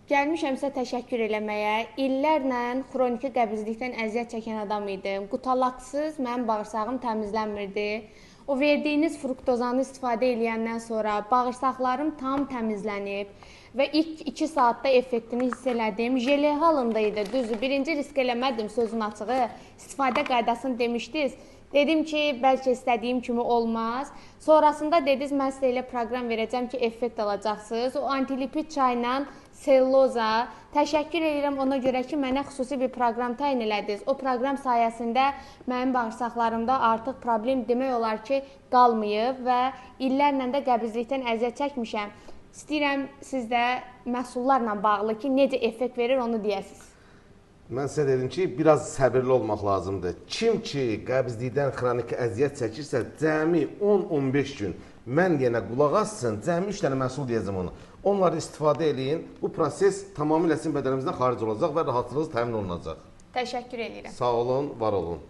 Gəlmişəm sizə təşəkkür eləməyə. İllərlə xroniki qəbizlikdən əziyyət çəkən adam idim. Qutalaksız mənim bağırsağım təmizlənmirdi. O verdiyiniz fruktozanı istifadə eləyəndən sonra bağırsaqlarım tam təmizlənib və ilk 2 saatda effektini hiss elədim. Jele halında idi, düzdür. Birinci risk eləmədim sözün açığı. İstifadə qaydasını demişdiniz. Dedim ki, bəlkə istədiyim kimi olmaz. Sonrasında dediniz, mən sizə elə proqram verəcəm ki, effekt alacaqsınız. O antilipid çayla selloza. Təşəkkür edirəm ona görə ki, mənə xüsusi bir proqram təyin elədiniz. O proqram sayəsində mənim bağırsaqlarımda artıq problem demək olar ki, qalmayıb və illərlə də qəbizlikdən əziyyət çəkmişəm. İstəyirəm sizdə məhsullarla bağlı ki, necə effekt verir onu deyəsiniz. Mən sizə dedim ki, biraz səbirli olmaq lazımdır. Kim ki, qəbizlikdən xroniki əziyyət çəkirsə, cəmi 10-15 gün mən yenə qulaq assın, cəmi 3 dənə məhsul deyəcəm onu. Onları istifadə eləyin, bu proses tamamilə sizin bədənimizdən xaric olacaq və rahatlığınız təmin olunacaq. Təşəkkür edirəm. Sağ olun, var olun.